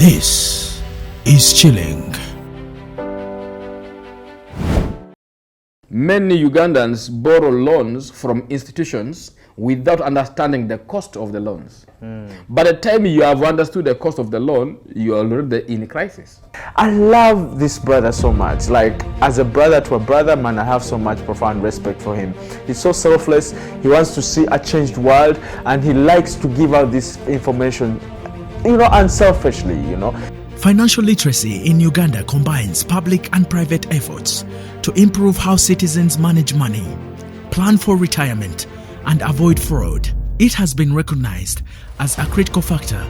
This is Chilling. Many Ugandans borrow loans from institutions without understanding the cost of the loans. By the time you have understood the cost of the loan, you are already in a crisis. I love this brother so much. Like, as a brother to a brother, man, I have so much profound respect for him. He's so selfless. He wants to see a changed world, and he likes to give out this information, unselfishly, Financial literacy in Uganda combines public and private efforts to improve how citizens manage money, plan for retirement, and avoid fraud. It has been recognized as a critical factor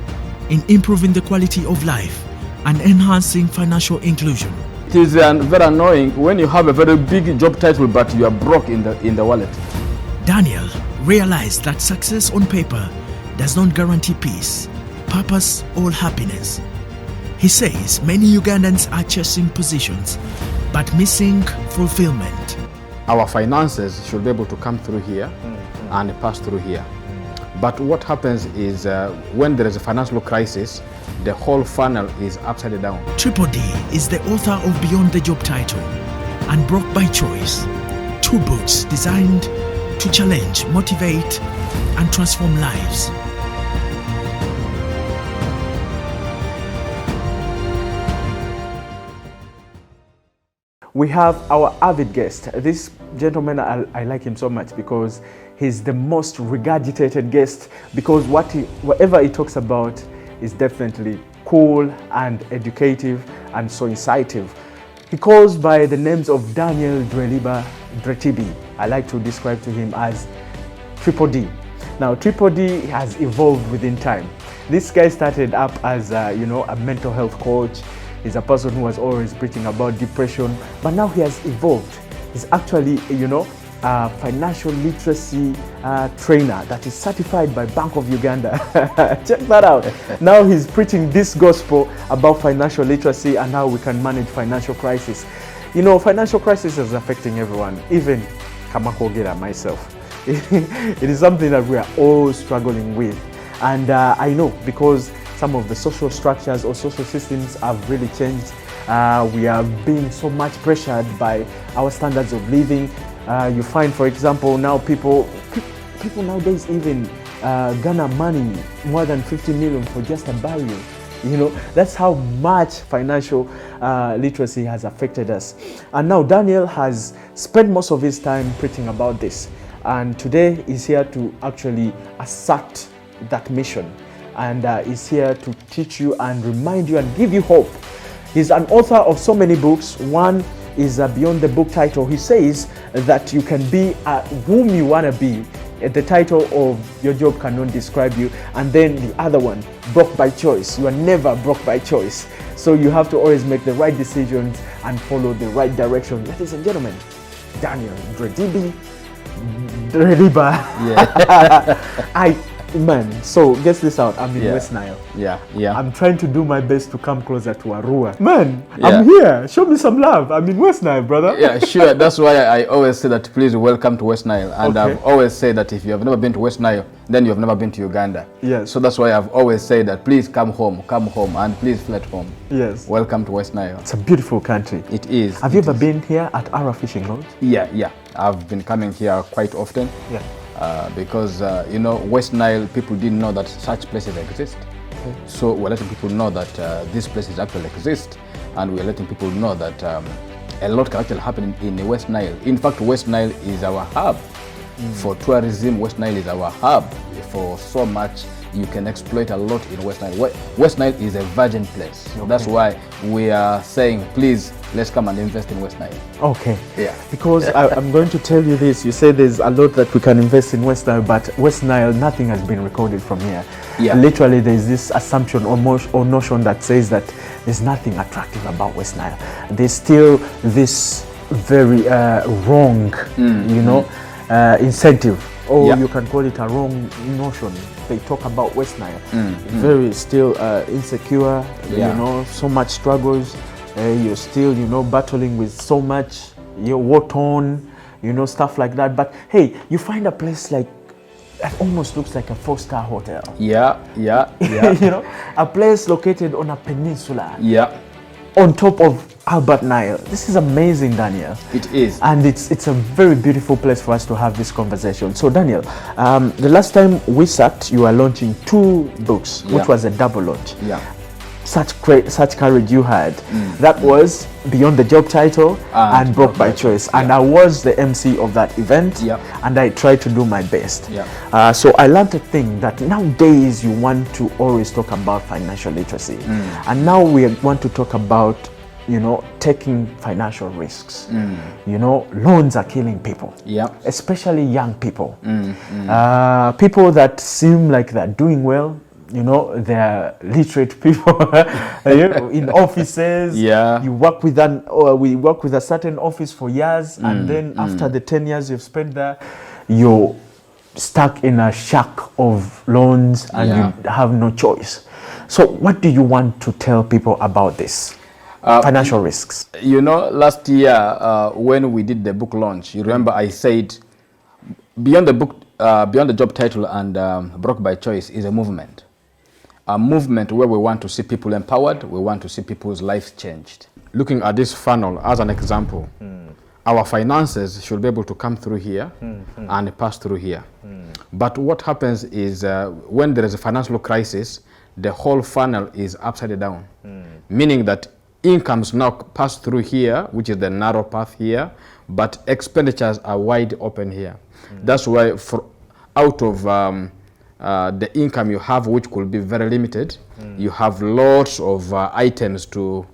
in improving the quality of life and enhancing financial inclusion. It is very annoying when you have a very big job title but you are broke in the wallet. Daniel realized that success on paper does not guarantee peace, purpose, or happiness. He says many Ugandans are chasing positions but missing fulfillment. Our finances should be able to come through here and pass through here. But what happens is when there is a financial crisis, the whole funnel is upside down. Triple D is the author of Beyond the Job Title and Broke by Choice, 2 books designed to challenge, motivate, and transform lives. We have our avid guest. This gentleman, I like him so much because he's the most regurgitated guest, because whatever he talks about is definitely cool and educative and so incisive. He calls by the names of Daniel DRATIBI. I like to describe to him as Triple D. Now, Triple D has evolved within time. This guy started up as a mental health coach. He's a person who was always preaching about depression, but now he has evolved. He's actually, a financial literacy trainer that is certified by Bank of Uganda. Check that out. Now he's preaching this gospel about financial literacy and how we can manage financial crisis. Financial crisis is affecting everyone, even Kamakogera, myself. It is something that we are all struggling with. And I know because some of the social structures or social systems have really changed. We are being so much pressured by our standards of living. You find, for example, now people nowadays even garner money more than 50 million for just a burial. That's how much financial literacy has affected us. And now Daniel has spent most of his time preaching about this. And today he's here to actually assert that mission. And is here to teach you and remind you and give you hope. He's an author of so many books. One is Beyond the Book Title. He says that you can be whom you want to be. The title of your job cannot describe you. And then the other one, Broke by Choice. You are never broke by choice. So you have to always make the right decisions and follow the right direction. Ladies and gentlemen, Daniel DRATIBI. Yeah. Man, so guess this out. I'm in West Nile. Yeah. I'm trying to do my best to come closer to Arua. Man, I'm here. Show me some love. I'm in West Nile, brother. Yeah, sure. That's why I always say that please welcome to West Nile. And okay. I've always said that if you have never been to West Nile, then you have never been to Uganda. Yes. So that's why I've always said that please come home, and please feel at home. Yes. Welcome to West Nile. It's a beautiful country. It is. Have you ever been here at Ara Fishing Lodge? Yeah. I've been coming here quite often. Yeah. Because West Nile, people didn't know that such places exist. Okay. So we're letting people know that these places actually exist, and we're letting people know that a lot can actually happen in West Nile. In fact, West Nile is our hub for tourism. West Nile is our hub for so much. You can exploit a lot in West Nile. West Nile is a virgin place. Okay. That's why we are saying, please, let's come and invest in West Nile. Okay. Yeah. Because I'm going to tell you this. You say there's a lot that we can invest in West Nile, but West Nile, nothing has been recorded from here. Yeah. Literally, there's this assumption or notion that says that there's nothing attractive about West Nile. There's still this very wrong, incentive. Or you can call it a wrong notion. They talk about West Nile. Very still insecure, so much struggles. You're still, battling with so much, war torn, stuff like that. But hey, you find a place like that almost looks like a 4-star hotel. Yeah. You know, a place located on a peninsula. Yeah. On top of Albert Nile. This is amazing, Daniel. It is. And it's a very beautiful place for us to have this conversation. So, Daniel, the last time we sat, you were launching 2 books, which was a double launch. Yeah. Such courage you had. That was Beyond the Job Title and Broke by Choice. And I was the MC of that event, and I tried to do my best. So I learned a thing that nowadays you want to always talk about financial literacy. And now we want to talk about, you know, taking financial risks. You know, loans are killing people, especially young people. People that seem like they're doing well. You know, they're literate people in offices. You work with we work with a certain office for years, and then after the 10 years you've spent there, you're stuck in a shack of loans and you have no choice. So what do you want to tell people about this? Financial risks. You know, last year when we did the book launch, you remember I said Beyond the Job Title and Broke by Choice is a movement. A movement where we want to see people empowered, we want to see people's lives changed. Looking at this funnel as an example, our finances should be able to come through here and pass through here. But what happens is when there is a financial crisis, the whole funnel is upside down, meaning that incomes now pass through here, which is the narrow path here, but expenditures are wide open here. That's why out of the income you have, which could be very limited, you have lots of items to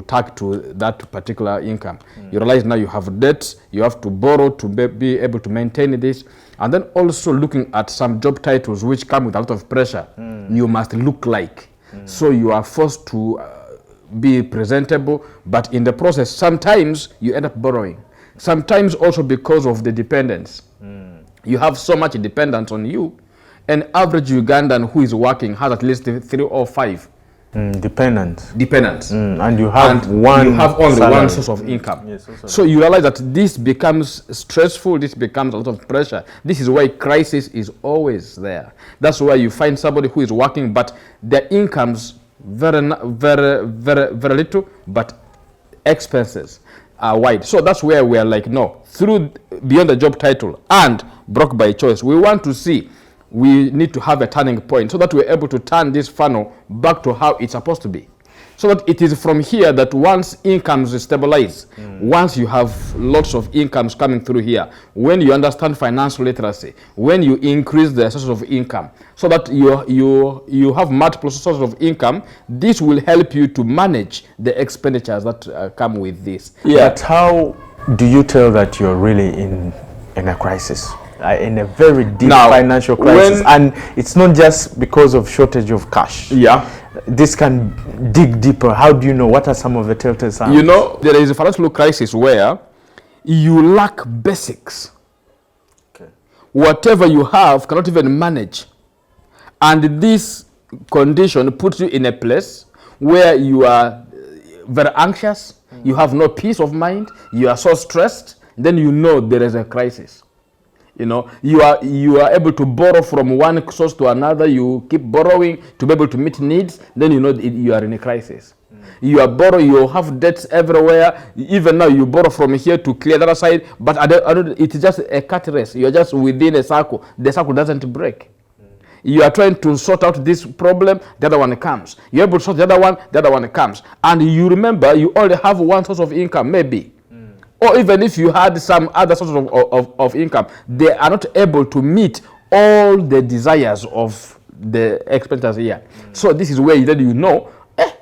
tag to that particular income. You realize now you have debts, you have to borrow to be able to maintain this, and then also looking at some job titles which come with a lot of pressure. You must look like, so you are forced to be presentable, but in the process sometimes you end up borrowing, sometimes also because of the dependence. You have so much dependence on you. An average Ugandan who is working has at least 3 or 5 dependents. And you have only salary. one source of income. So you realize that this becomes stressful, this becomes a lot of pressure. This is why crisis is always there. That's why you find somebody who is working, but their incomes very little, but expenses are wide. So that's where we are like, no, through Beyond the Job Title and Broke by Choice, we want to see, we need to have a turning point so that we're able to turn this funnel back to how it's supposed to be. So that it is from here that once incomes stabilize, once you have lots of incomes coming through here, when you understand financial literacy, when you increase the sources of income, so that you have multiple sources of income, this will help you to manage the expenditures that come with this. But how do you tell that you're really in a crisis? In a very deep financial crisis, and it's not just because of shortage of cash. This can dig deeper. How do you know? What are some of the telltale signs? You know, there is a financial crisis where you lack basics. Whatever you have cannot even manage, and this condition puts you in a place where you are very anxious, you have no peace of mind, you are so stressed, then you know there is a crisis. You know, you are able to borrow from one source to another. You keep borrowing to be able to meet needs. Then you know you are in a crisis. You are borrowing. You have debts everywhere. Even now, you borrow from here to clear the other side. But it's just a cat race. You are just within a circle. The circle doesn't break. You are trying to sort out this problem. The other one comes. You're able to sort the other one comes. And you remember, you only have one source of income, maybe. Or even if you had some other sources of income, they are not able to meet all the desires of the expenditures here. So this is where you know,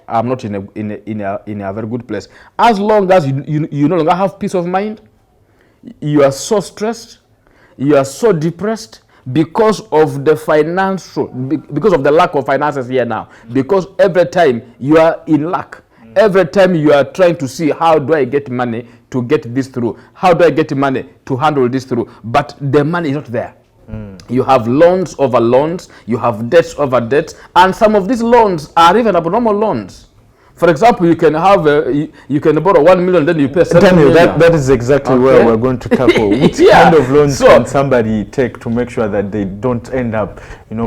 I'm not in a very good place. As long as you no longer have peace of mind, you are so stressed, you are so depressed because of the because of the lack of finances here now. Because every time you are in lack. Every time you are trying to see, how do I get money to get this through? How do I get money to handle this through? But the money is not there. You have loans over loans, you have debts over debts, and some of these loans are even abnormal loans. For example, you can have you can borrow 1 million, then you pay 7 Daniel, million. that is exactly where we're going to tackle. Which kind of loans can somebody take to make sure that they don't end up,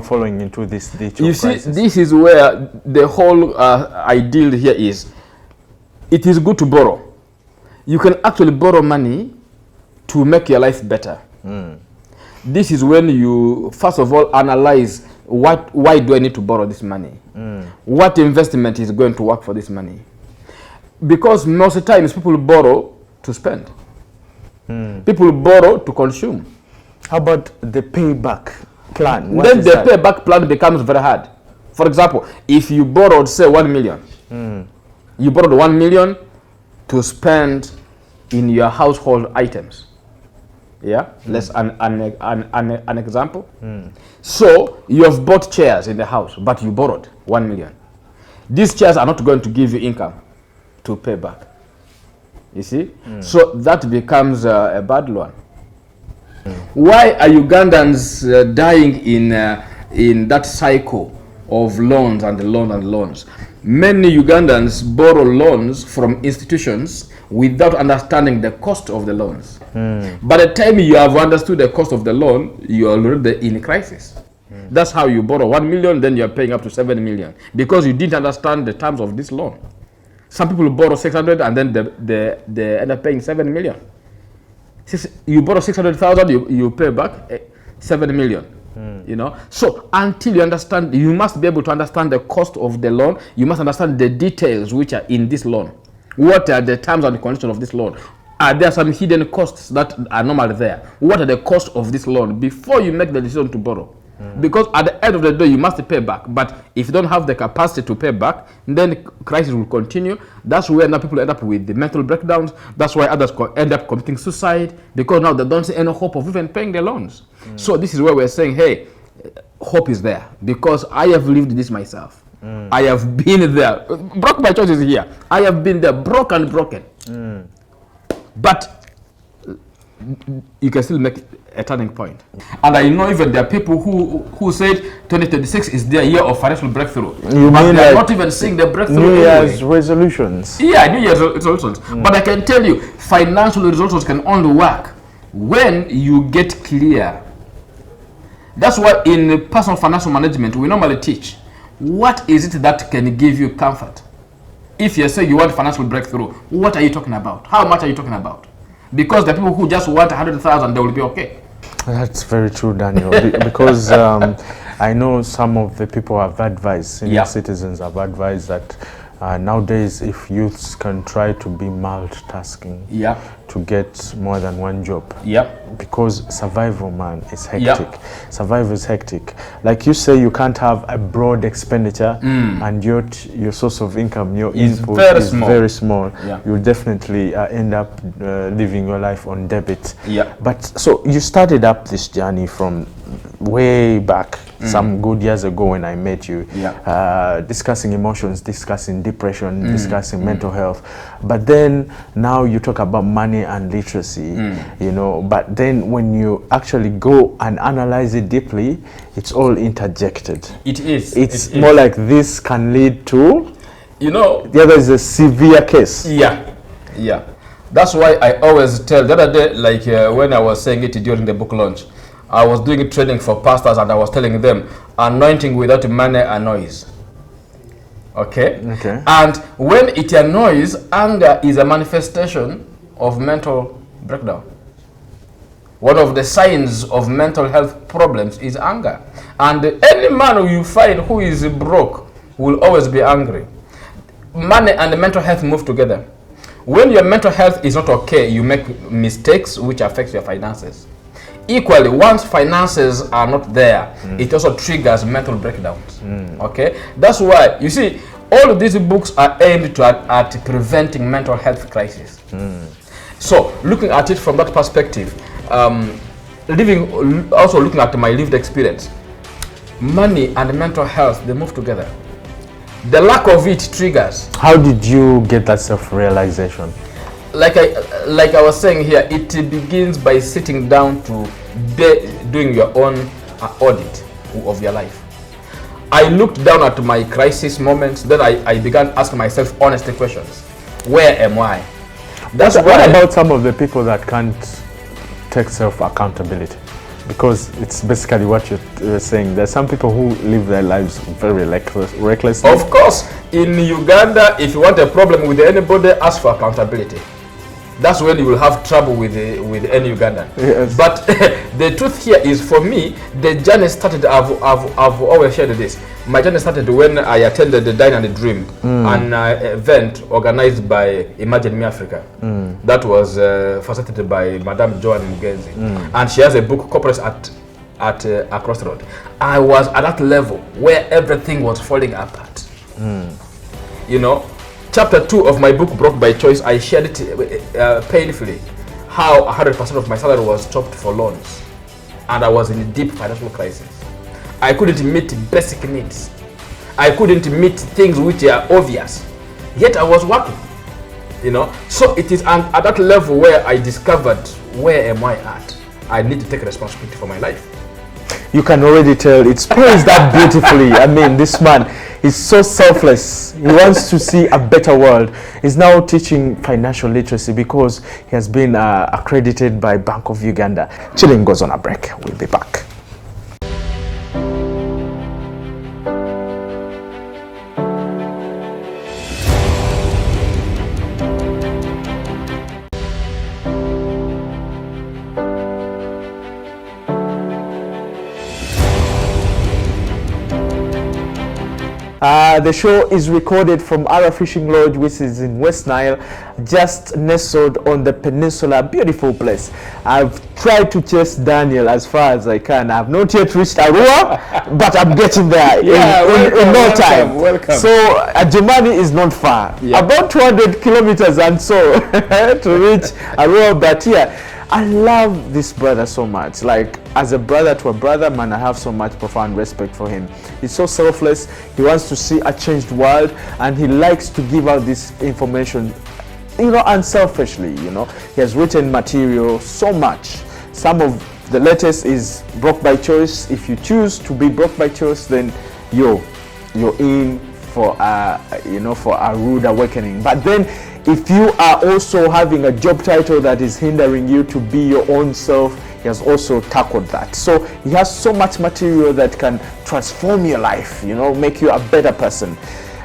falling into this ditch of crisis? See, this is where the whole ideal here is. It is good to borrow. You can actually borrow money to make your life better. This is when you, first of all, analyze why do I need to borrow this money? What investment is going to work for this money? Because most of the times people borrow to spend. People borrow to consume. How about the payback plan? Then the payback plan becomes very hard. For example, if you borrowed, say, 1 million, you borrowed 1 million to spend in your household items. Yeah, let's an example. So you have bought chairs in the house, but you borrowed 1 million. These chairs are not going to give you income to pay back. You see, so that becomes a bad loan. Why are Ugandans dying in that cycle of loans and loans and loans? Many Ugandans borrow loans from institutions without understanding the cost of the loans. By the time you have understood the cost of the loan, you are already in crisis. That's how you borrow 1 million, then you are paying up to 7 million because you didn't understand the terms of this loan. Some people borrow 600 and then they end up paying 7 million. You borrow 600,000, you pay back 7 million. So until you understand, you must be able to understand the cost of the loan. You must understand the details which are in this loan. What are the terms and conditions of this loan? Are there some hidden costs that are normally there? What are the costs of this loan before you make the decision to borrow? Because at the end of the day, you must pay back. But if you don't have the capacity to pay back, then crisis will continue. That's where now people end up with the mental breakdowns. That's why others end up committing suicide, because now they don't see any hope of even paying their loans. So this is where we're saying, hey, hope is there, because I have lived this myself. I have been there. Broke by choice is here. I have been there, broken. But you can still make a turning point. And I know even there are people who said 2026 is their year of financial breakthrough. But they're not even seeing the breakthrough. New Year's resolutions. Yeah, New Year's resolutions. But I can tell you, financial resolutions can only work when you get clear. That's why in personal financial management, we normally teach, what is it that can give you comfort? If you say you want financial breakthrough, what are you talking about? How much are you talking about? Because the people who just want 100,000, they will be okay. That's very true, Daniel. Because I know some of the people have advised, senior citizens have advised that nowadays, if youths can try to be multitasking to get more than one job, because survival, man, is hectic. Survival is hectic. Like you say, you can't have a broad expenditure and your source of income, your input is very small. You'll definitely end up living your life on debit. But so you started up this journey from way back, some good years ago when I met you, discussing emotions, discussing depression, discussing mental health. But then now you talk about money and literacy, but then when you actually go and analyze it deeply, it's all interjected. It is. It's more like this can lead to, the other is a severe case. That's why I always tell, the other day, like when I was saying it during the book launch, I was doing training for pastors and I was telling them, anointing without money annoys. Okay? And when it annoys, anger is a manifestation of mental breakdown. One of the signs of mental health problems is anger. And any man who you find who is broke will always be angry. Money and mental health move together. When your mental health is not okay, you make mistakes which affect your finances. Equally, once finances are not there, it also triggers mental breakdowns. Okay, that's why you see all of these books are aimed at preventing mental health crisis. So, looking at it from that perspective, also looking at my lived experience, money and mental health, they move together. The lack of it triggers. How did you get that self-realization? Like I was saying here, it begins by sitting down to doing your own audit of your life. I looked down at my crisis moments. Then I began asking myself honest questions. Where am I? That's what why. About some of the people that can't take self-accountability? Because it's basically what you're saying. There's some people who live their lives very recklessly. Of course, in Uganda, if you want a problem with anybody, ask for accountability. That's when you will have trouble with any Ugandan. Yes. But the truth here is, for me, the journey started. I've always shared this. My journey started when I attended the Dine and Dream, an event organized by Imagine Me Africa. That was facilitated by Madame Joan Mugenzi, and she has a book, Corporates at Across the Road. I was at that level where everything was falling apart. You know. Chapter 2 of my book, Broke by Choice, I shared it painfully, how 100% of my salary was chopped for loans, and I was in a deep financial crisis. I couldn't meet basic needs. I couldn't meet things which are obvious, yet I was working, you know. So it is at that level where I discovered, where am I at? I need to take responsibility for my life. You can already tell it's posed that beautifully. I mean, this man is so selfless. He wants to see a better world. He's now teaching financial literacy because he has been accredited by Bank of Uganda. Chilling goes on a break. We'll be back. The show is recorded from Ara Fishing Lodge, which is in West Nile, just nestled on the peninsula. Beautiful place. I've tried to chase Daniel as far as I can. I've not yet reached Arua, but I'm getting there in no time. Welcome. So Adjumani is not far. Yeah. About 200 kilometers and so to reach Arua, but yeah. I love this brother so much. Like, as a brother to a brother, man, I have so much profound respect for him. He's so selfless. He wants to see a changed world, and he likes to give out this information, you know, unselfishly, you know. He has written material so much. Some of the latest is Broke by Choice. If you choose to be broke by choice, then you're in for for a rude awakening. But then if you are also having a job title that is hindering you to be your own self, he has also tackled that. So he has so much material that can transform your life, you know, make you a better person.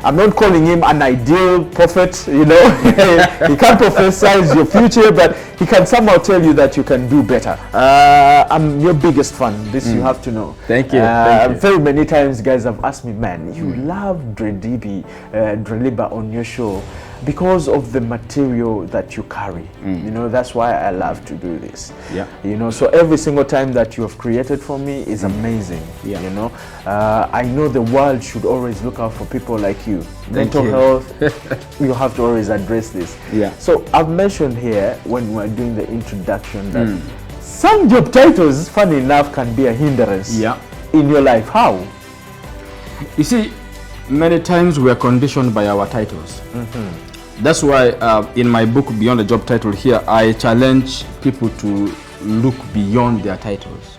I'm not calling him an ideal prophet, you know. He can't prophesize your future, but he can somehow tell you that you can do better. I'm your biggest fan. This you have to know. Thank you. Thank you. Very many times guys have asked me, man, you love DRATIBI, DRILEBA on your show because of the material that you carry. You know, that's why I love to do this. Yeah. You know, so every single time that you have created for me is amazing. Yeah. You know, I know the world should always look out for people like you. Mental health, you have to always address this. Yeah. So I've mentioned here when we're doing the introduction that some job titles, funny enough, can be a hindrance in your life. How? You see, many times we are conditioned by our titles. That's why in my book, Beyond the Job Title here, I challenge people to look beyond their titles.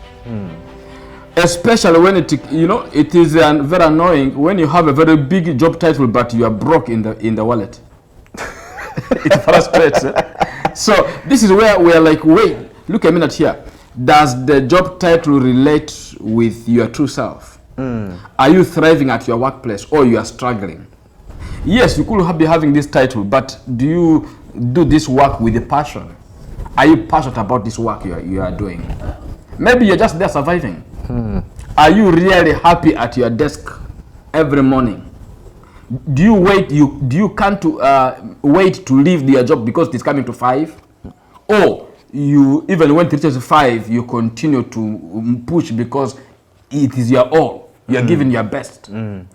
Especially when it is very annoying when you have a very big job title but you are broke in the wallet. It frustrates. So this is where we are like, wait, look a minute here. Does the job title relate with your true self? Are you thriving at your workplace or you are struggling? Yes, you could be having this title, but do you do this work with a passion? Are you passionate about this work you are doing? Maybe you're just there surviving. Are you really happy at your desk every morning? Do you wait? Do you can't wait to leave your job because it's coming to 5? Or you, even when it reaches 5, you continue to push because it is your all. You are giving your best.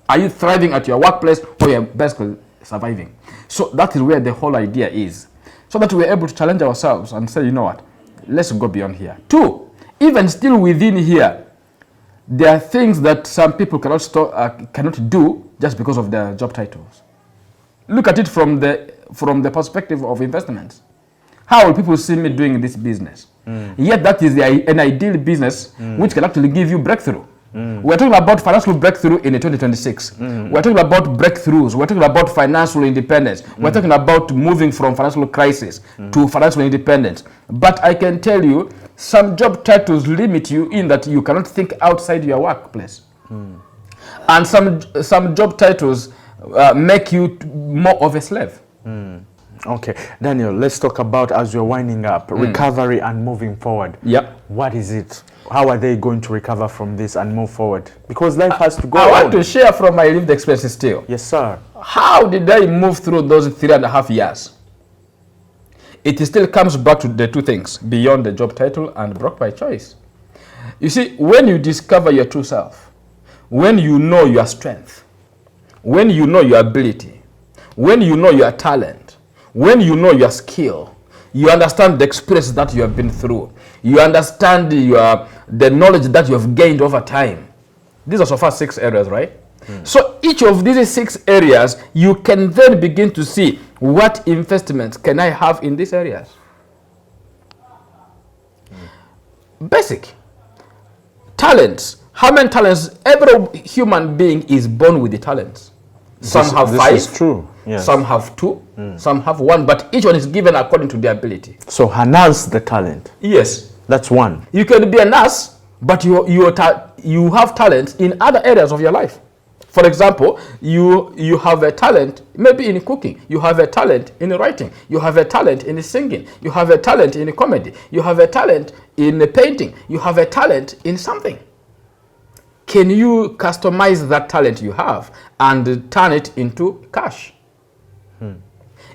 Are you thriving at your workplace or you're basically surviving? So that is where the whole idea is. So that we're able to challenge ourselves and say, you know what, let's go beyond here. 2, even still within here, there are things that some people cannot do just because of their job titles. Look at it from the perspective of investments. How will people see me doing this business? Yet that is an ideal business which can actually give you breakthrough. We're talking about financial breakthrough in 2026. We're talking about breakthroughs. We're talking about financial independence. We're talking about moving from financial crisis to financial independence. But I can tell you, some job titles limit you in that you cannot think outside your workplace. And some job titles make you more of a slave. Okay, Daniel, let's talk about, as you're winding up, recovery and moving forward. Yep. What is it? How are they going to recover from this and move forward? Because life has to go on. I want to share from my lived experiences still. Yes, sir. How did I move through those 3.5 years? It still comes back to the two things, beyond the job title and broke by choice. You see, when you discover your true self, when you know your strength, when you know your ability, when you know your talent, when you know your skill, you understand the experience that you have been through. You understand the knowledge that you have gained over time. These are so far 6 areas, right? So each of these 6 areas, you can then begin to see what investments can I have in these areas. Basic. Talents. How many talents? Every human being is born with the talents. Some have 5. This is true. Yes. Some have 2. Some have 1. But each one is given according to their ability. So harness the talent. Yes. That's one. You can be a nurse, but you have talent in other areas of your life. For example, you have a talent maybe in cooking. You have a talent in writing. You have a talent in singing. You have a talent in comedy. You have a talent in painting. You have a talent in something. Can you customize that talent you have and turn it into cash?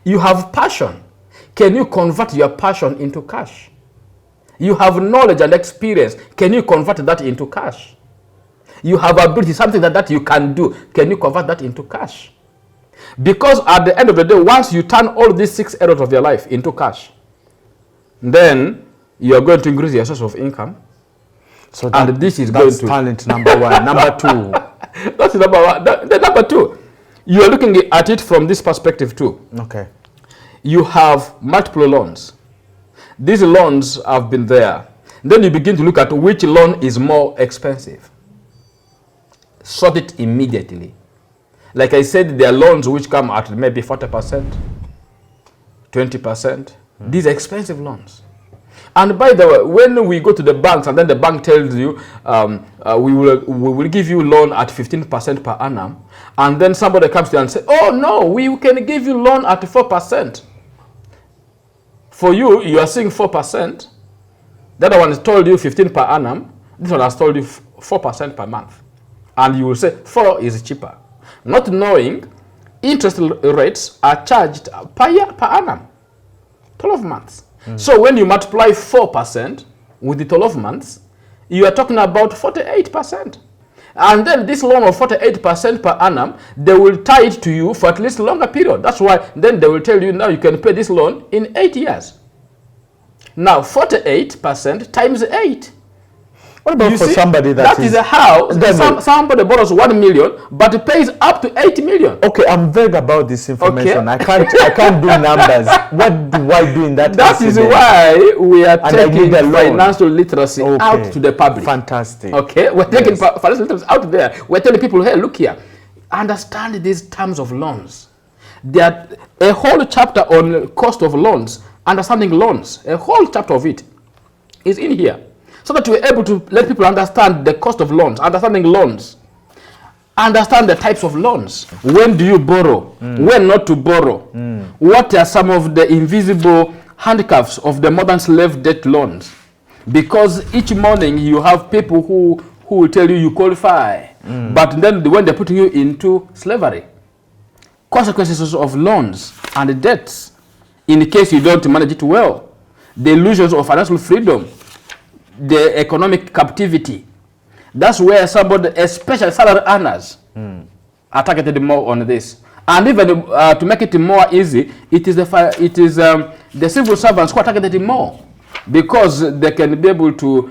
You have passion. Can you convert your passion into cash? You have knowledge and experience. Can you convert that into cash? You have ability, something that you can do. Can you convert that into cash? Because at the end of the day, once you turn all these 6 areas of your life into cash, then you are going to increase your source of income. So and this is going to talent number 1. Number 2. That's number 1. The number 2, you are looking at it from this perspective too. Okay. You have multiple loans. These loans have been there. Then you begin to look at which loan is more expensive. Sort it immediately. Like I said, there are loans which come at maybe 40%, 20%. These are expensive loans. And by the way, when we go to the banks and then the bank tells you, we will give you loan at 15% per annum, and then somebody comes to you and says, oh no, we can give you loan at 4%. For you, you are seeing 4%. The other one has told you 15 per annum. This one has told you 4% per month. And you will say 4 is cheaper. Not knowing interest rates are charged per year, per annum. 12 months. So when you multiply 4% with the 12 months, you are talking about 48%. And then this loan of 48% per annum, they will tie it to you for at least a longer period. That's why then they will tell you now you can pay this loan in 8 years. Now 48% times 8. What about You for see, somebody that is how somebody borrows 1 million but pays up to 8 million. Okay, I'm vague about this information. Okay. I can't do numbers. What do I do in that? That is why we are taking financial literacy out to the public. Fantastic. Okay, we're taking financial literacy out there. We're telling people, hey, look here, understand these terms of loans. There are a whole chapter on cost of loans, understanding loans. A whole chapter of it is in here, so that we're able to let people understand the cost of loans, understanding loans, understand the types of loans. When do you borrow? When not to borrow? What are some of the invisible handcuffs of the modern slave debt loans? Because each morning you have people who will tell you qualify, but then when they're putting you into slavery. Consequences of loans and debts in case you don't manage it well. The illusions of financial freedom. The economic captivity. That's where somebody, especially salary earners, are targeted more on this. And even to make it more easy, it is the civil servants who are targeted more. because they can be able to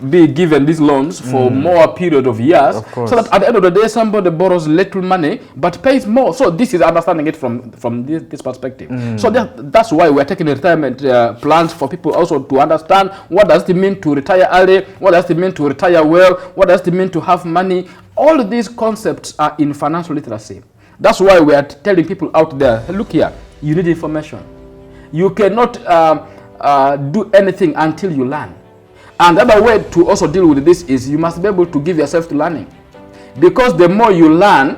be given these loans for more period of years, so that at the end of the day somebody borrows little money but pays more. So this is understanding it from this perspective. So that's why we're taking retirement plans for people also to understand what does it mean to retire early, what does it mean to retire well, what does it mean to have money. All of these concepts are in financial literacy. That's why we are telling people out there, hey, look here, you need information. You cannot do anything until you learn. And the other way to also deal with this is you must be able to give yourself to learning. Because the more you learn,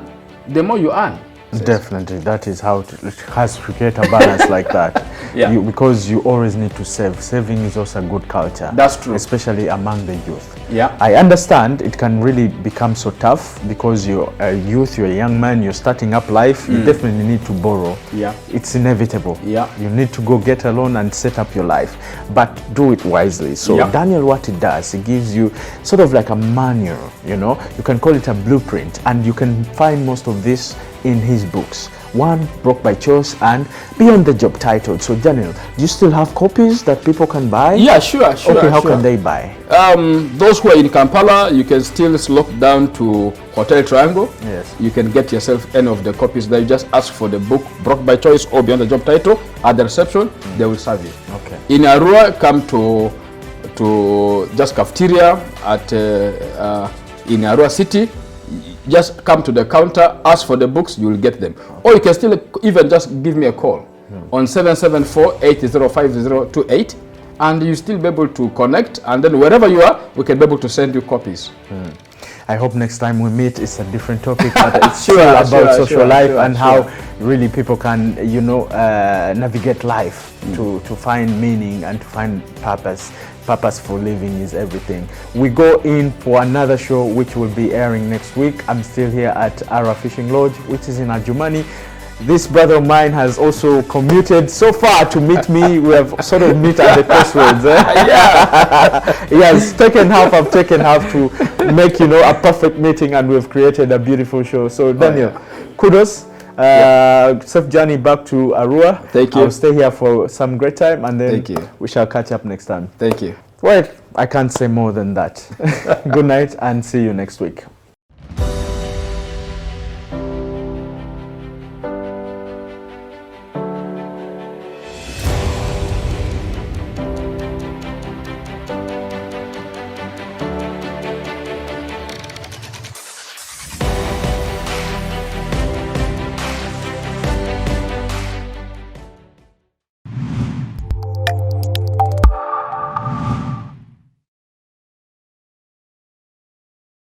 the more you earn. Definitely, that is how it has to create a balance like that. Yeah. Because you always need to save. Saving is also a good culture. That's true. Especially among the youth. Yeah. I understand it can really become so tough because you're a youth, you're a young man, you're starting up life. You definitely need to borrow. Yeah. It's inevitable. Yeah. You need to go get a loan and set up your life. But do it wisely. So Daniel, what it does, it gives you sort of like a manual, you know. You can call it a blueprint, and you can find most of this in his books. One, Broke by Choice, and Beyond the Job Title. So Daniel, do you still have copies that people can buy? Yeah, sure. Okay, how can they buy? Those who are in Kampala, you can still slop down to Hotel Triangle. Yes. You can get yourself any of the copies there. You just ask for the book Broke by Choice or Beyond the Job Title at the reception. They will serve you. Okay. In Arua, come to just cafeteria at in Arua City. Just come to the counter, ask for the books, you will get them. Or you can still even just give me a call on 774-805028, and you still be able to connect, and then wherever you are, we can be able to send you copies. I hope next time we meet it's a different topic, but it's about social life and how really people can, you know, navigate life to find meaning and to find purpose. Purposeful living is everything. We go in for another show which will be airing next week. I'm still here at Ara Fishing Lodge, which is in Adjumani. This brother of mine has also commuted so far to meet me. We have sort of met at the crossroads. He has taken half, I've taken half to make, you know, a perfect meeting, and we've created a beautiful show. So Daniel, kudos. Safe journey back to Arua. Thank you. I'll stay here for some great time, and then Thank you. We shall catch up next time. Thank you. Well, I can't say more than that. Good night and see you next week.